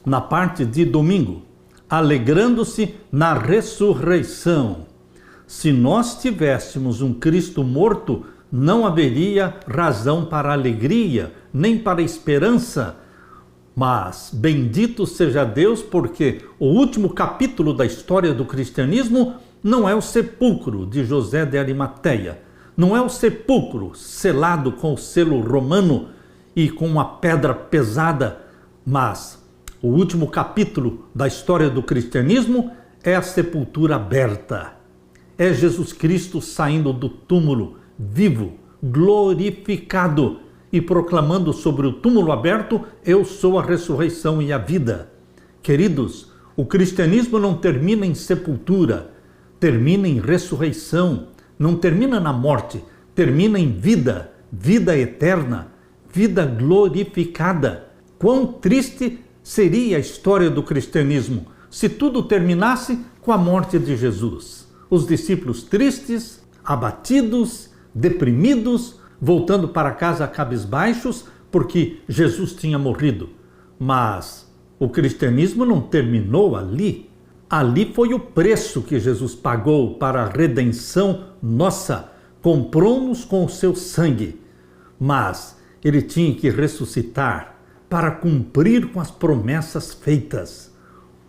na parte de domingo, alegrando-se na ressurreição. Se nós tivéssemos um Cristo morto, não haveria razão para alegria, nem para esperança. Mas bendito seja Deus, porque o último capítulo da história do cristianismo não é o sepulcro de José de Arimateia, não é o sepulcro selado com o selo romano e com uma pedra pesada, mas o último capítulo da história do cristianismo é a sepultura aberta. É Jesus Cristo saindo do túmulo, vivo, glorificado, e proclamando sobre o túmulo aberto: eu sou a ressurreição e a vida. Queridos, o cristianismo não termina em sepultura, termina em ressurreição, não termina na morte, termina em vida, vida eterna, vida glorificada. Quão triste seria a história do cristianismo se tudo terminasse com a morte de Jesus. Os discípulos tristes, abatidos, deprimidos, voltando para casa cabisbaixos porque Jesus tinha morrido. Mas o cristianismo não terminou ali. Ali foi o preço que Jesus pagou para a redenção nossa. Comprou-nos com o seu sangue. Mas ele tinha que ressuscitar para cumprir com as promessas feitas.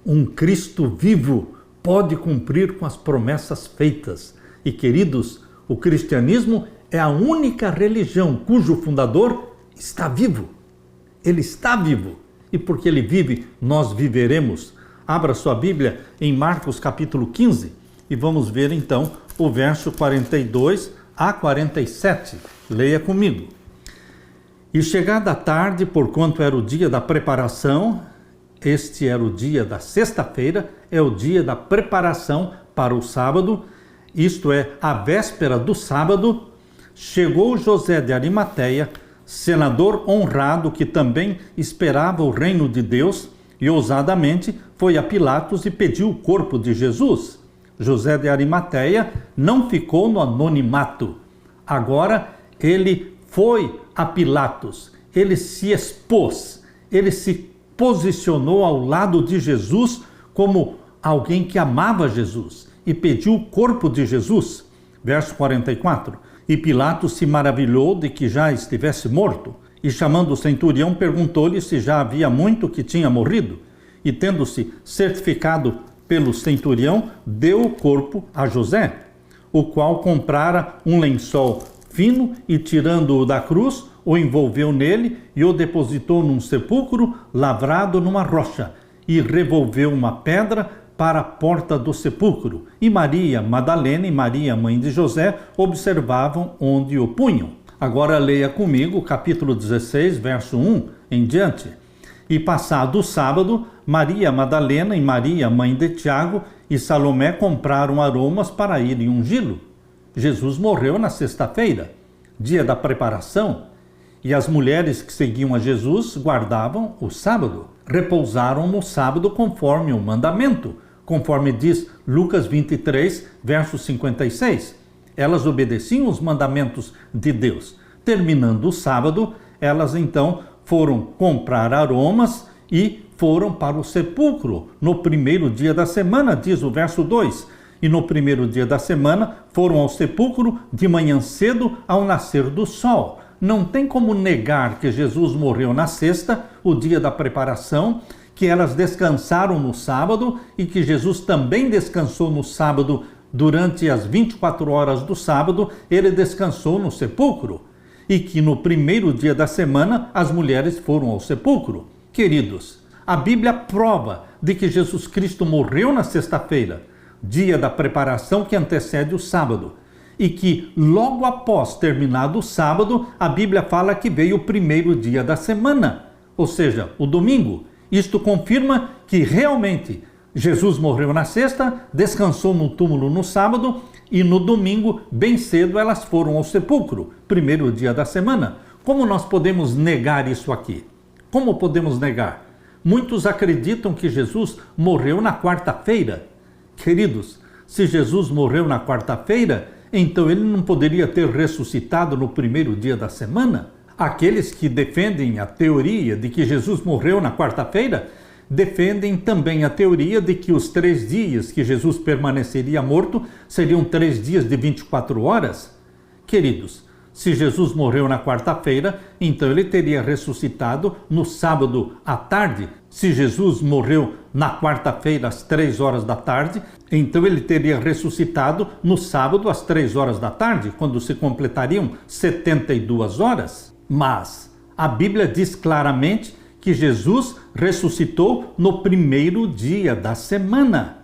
Um Cristo vivo pode cumprir com as promessas feitas. E, queridos, o cristianismo é a única religião cujo fundador está vivo. Ele está vivo. E porque ele vive, nós viveremos. Abra sua Bíblia em Marcos capítulo 15 e vamos ver então o verso 42 a 47. Leia comigo. E chegada a tarde, porquanto era o dia da preparação, este era o dia da sexta-feira, é o dia da preparação para o sábado, isto é, a véspera do sábado, chegou José de Arimateia, senador honrado que também esperava o reino de Deus, e ousadamente foi a Pilatos e pediu o corpo de Jesus. José de Arimateia não ficou no anonimato. Agora ele foi a Pilatos, ele se expôs, ele se posicionou ao lado de Jesus como alguém que amava Jesus e pediu o corpo de Jesus. Verso 44. E Pilatos se maravilhou de que já estivesse morto, e chamando o centurião, perguntou-lhe se já havia muito que tinha morrido, e tendo-se certificado pelo centurião, deu o corpo a José, o qual comprara um lençol fino e, tirando-o da cruz, o envolveu nele e o depositou num sepulcro lavrado numa rocha, e revolveu uma pedra para a porta do sepulcro. E Maria Madalena e Maria, mãe de José, observavam onde o punham. Agora leia comigo o capítulo 16, verso 1 em diante. E passado o sábado, Maria Madalena e Maria, mãe de Tiago, e Salomé compraram aromas para irem ungí-lo. Jesus morreu na sexta-feira, dia da preparação, e as mulheres que seguiam a Jesus guardavam o sábado. Repousaram no sábado conforme o mandamento, conforme diz Lucas 23, verso 56. Elas obedeciam os mandamentos de Deus. Terminando o sábado, elas então foram comprar aromas e foram para o sepulcro no primeiro dia da semana, diz o verso 2. E no primeiro dia da semana foram ao sepulcro de manhã cedo ao nascer do sol. Não tem como negar que Jesus morreu na sexta, o dia da preparação, que elas descansaram no sábado e que Jesus também descansou no sábado. Durante as 24 horas do sábado, ele descansou no sepulcro. E que no primeiro dia da semana, as mulheres foram ao sepulcro. Queridos, a Bíblia prova de que Jesus Cristo morreu na sexta-feira, dia da preparação que antecede o sábado. E que logo após terminado o sábado, a Bíblia fala que veio o primeiro dia da semana, ou seja, o domingo. Isto confirma que realmente Jesus morreu na sexta, descansou no túmulo no sábado e no domingo, bem cedo, elas foram ao sepulcro, primeiro dia da semana. Como nós podemos negar isso aqui? Como podemos negar? Muitos acreditam que Jesus morreu na quarta-feira. Queridos, se Jesus morreu na quarta-feira, então ele não poderia ter ressuscitado no primeiro dia da semana? Aqueles que defendem a teoria de que Jesus morreu na quarta-feira defendem também a teoria de que os 3 dias que Jesus permaneceria morto seriam 3 dias de 24 horas. Queridos, se Jesus morreu na quarta-feira, então ele teria ressuscitado no sábado à tarde. Se Jesus morreu na quarta-feira às 3 horas da tarde, então ele teria ressuscitado no sábado às 3 horas da tarde, quando se completariam 72 horas. Mas a Bíblia diz claramente que Jesus ressuscitou no primeiro dia da semana.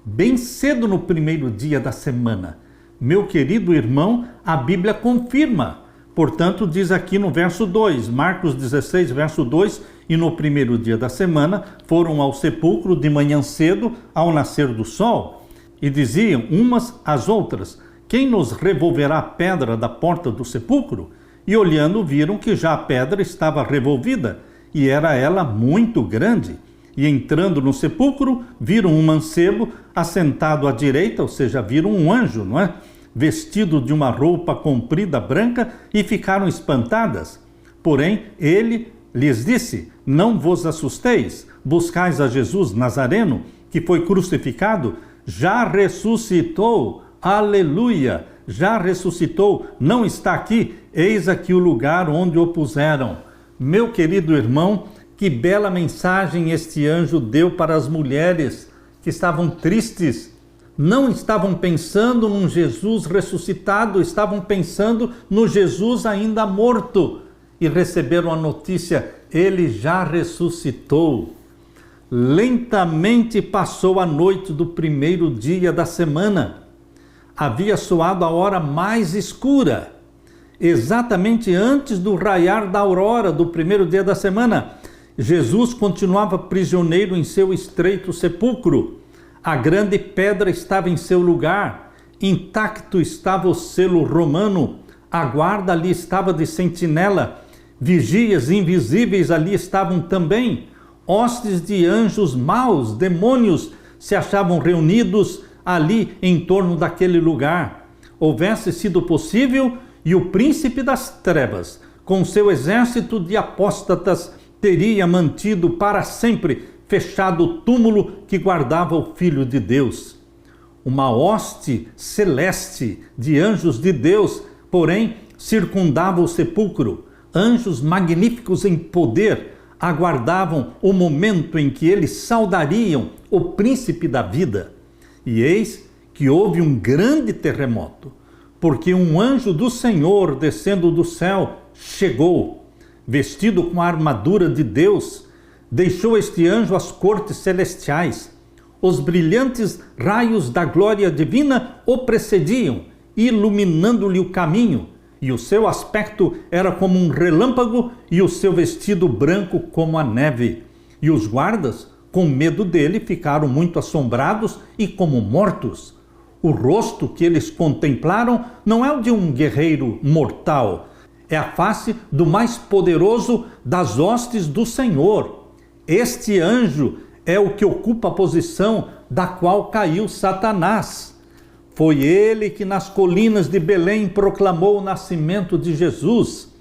Bem cedo no primeiro dia da semana. Meu querido irmão, a Bíblia confirma. Portanto, diz aqui no verso 2, Marcos 16, verso 2, e no primeiro dia da semana foram ao sepulcro de manhã cedo, ao nascer do sol, e diziam umas às outras: quem nos revolverá a pedra da porta do sepulcro? E olhando viram que já a pedra estava revolvida, e era ela muito grande. E entrando no sepulcro, viram um mancebo assentado à direita, ou seja, viram um anjo, não é? Vestido de uma roupa comprida branca, e ficaram espantadas. Porém, ele lhes disse: não vos assusteis, buscais a Jesus Nazareno, que foi crucificado, já ressuscitou, aleluia, já ressuscitou, não está aqui, eis aqui o lugar onde o puseram. Meu querido irmão, que bela mensagem este anjo deu para as mulheres que estavam tristes. Não estavam pensando num Jesus ressuscitado, estavam pensando no Jesus ainda morto. E receberam a notícia: ele já ressuscitou. Lentamente passou a noite do primeiro dia da semana. Havia soado a hora mais escura, exatamente antes do raiar da aurora do primeiro dia da semana. Jesus continuava prisioneiro em seu estreito sepulcro. A grande pedra estava em seu lugar, intacto estava o selo romano, a guarda ali estava de sentinela, vigias invisíveis ali estavam também, hostes de anjos maus, demônios, se achavam reunidos ali em torno daquele lugar. Houvesse sido possível, e o príncipe das trevas, com seu exército de apóstatas, teria mantido para sempre fechado o túmulo que guardava o Filho de Deus. Uma hoste celeste de anjos de Deus, porém, circundava o sepulcro. Anjos magníficos em poder aguardavam o momento em que eles saudariam o príncipe da vida. E eis que houve um grande terremoto, porque um anjo do Senhor, descendo do céu, chegou, vestido com a armadura de Deus. Deixou este anjo as cortes celestiais. Os brilhantes raios da glória divina o precediam, iluminando-lhe o caminho, e o seu aspecto era como um relâmpago, e o seu vestido branco como a neve. E os guardas, com medo dele, ficaram muito assombrados e como mortos. O rosto que eles contemplaram não é o de um guerreiro mortal, é a face do mais poderoso das hostes do Senhor. Este anjo é o que ocupa a posição da qual caiu Satanás. Foi ele que nas colinas de Belém proclamou o nascimento de Jesus.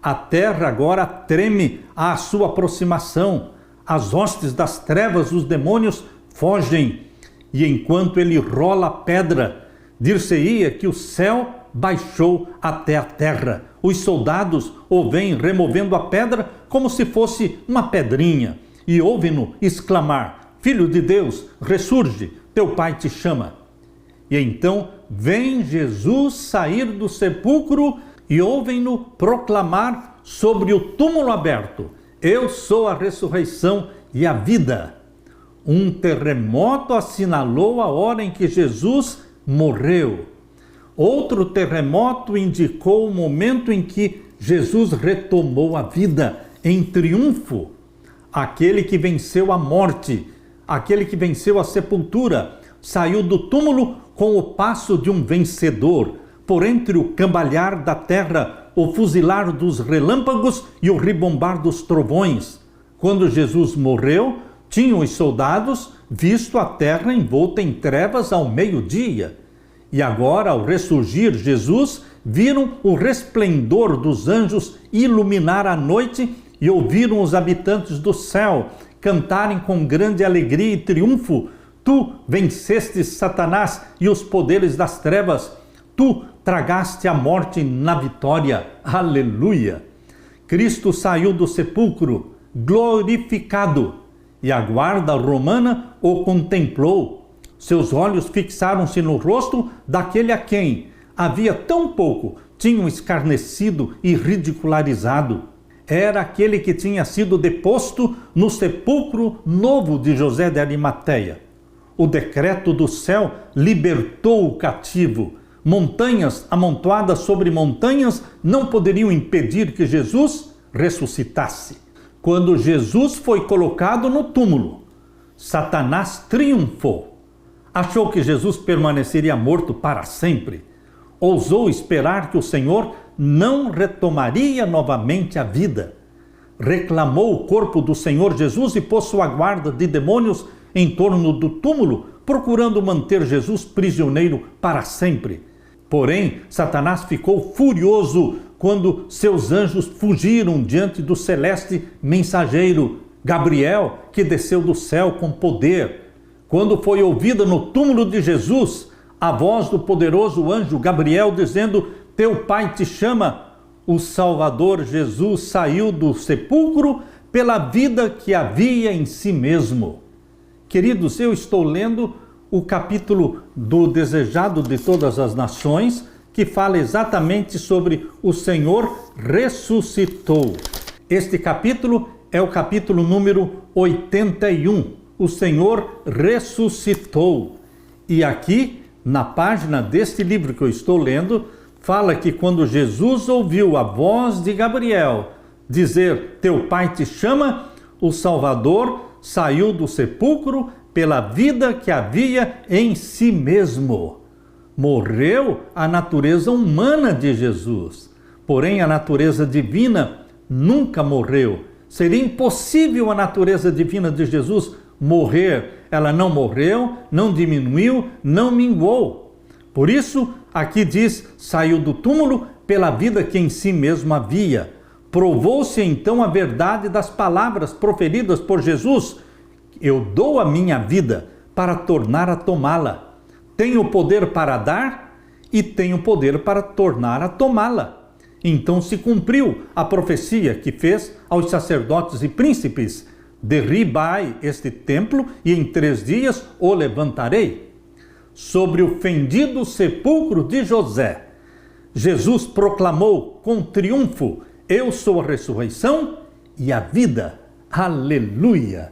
A terra agora treme à sua aproximação. As hostes das trevas, os demônios, fogem. E enquanto ele rola a pedra, dir-se-ia que o céu baixou até a terra. Os soldados o veem removendo a pedra como se fosse uma pedrinha. E ouvem-no exclamar: Filho de Deus, ressurge, teu Pai te chama. E então vem Jesus sair do sepulcro e ouvem-no proclamar sobre o túmulo aberto: Eu sou a ressurreição e a vida. Um terremoto assinalou a hora em que Jesus morreu. Outro terremoto indicou o momento em que Jesus retomou a vida em triunfo. Aquele que venceu a morte, aquele que venceu a sepultura, saiu do túmulo com o passo de um vencedor, por entre o cambalhar da terra, o fuzilar dos relâmpagos e o ribombar dos trovões. Quando Jesus morreu, tinham os soldados visto a terra envolta em trevas ao meio-dia. E agora, ao ressurgir Jesus, viram o resplendor dos anjos iluminar a noite e ouviram os habitantes do céu cantarem com grande alegria e triunfo: tu vencestes Satanás e os poderes das trevas, tu tragaste a morte na vitória. Aleluia! Cristo saiu do sepulcro glorificado e a guarda romana o contemplou. Seus olhos fixaram-se no rosto daquele a quem havia tão pouco tinham escarnecido e ridicularizado. Era aquele que tinha sido deposto no sepulcro novo de José de Arimateia. O decreto do céu libertou o cativo. Montanhas amontoadas sobre montanhas não poderiam impedir que Jesus ressuscitasse. Quando Jesus foi colocado no túmulo, Satanás triunfou. Achou que Jesus permaneceria morto para sempre. Ousou esperar que o Senhor não retomaria novamente a vida. Reclamou o corpo do Senhor Jesus e pôs sua guarda de demônios em torno do túmulo, procurando manter Jesus prisioneiro para sempre. Porém, Satanás ficou furioso quando seus anjos fugiram diante do celeste mensageiro Gabriel, que desceu do céu com poder. Quando foi ouvida no túmulo de Jesus a voz do poderoso anjo Gabriel dizendo: teu pai te chama, o Salvador Jesus saiu do sepulcro pela vida que havia em si mesmo. Queridos, eu estou lendo o capítulo do Desejado de Todas as Nações, que fala exatamente sobre o Senhor ressuscitou. Este capítulo é o capítulo número 81. O Senhor ressuscitou. E aqui, na página deste livro que eu estou lendo, fala que quando Jesus ouviu a voz de Gabriel dizer: teu pai te chama, o Salvador saiu do sepulcro pela vida que havia em si mesmo. Morreu a natureza humana de Jesus, porém a natureza divina nunca morreu. Seria impossível a natureza divina de Jesus morrer. Ela não morreu, não diminuiu, não minguou. Por isso, aqui diz: saiu do túmulo pela vida que em si mesmo havia. Provou-se então a verdade das palavras proferidas por Jesus: eu dou a minha vida para tornar a tomá-la. Tenho poder para dar e tenho poder para tornar a tomá-la. Então se cumpriu a profecia que fez aos sacerdotes e príncipes: derribai este templo e em 3 dias o levantarei. Sobre o fendido sepulcro de José, Jesus proclamou com triunfo: eu sou a ressurreição e a vida. Aleluia!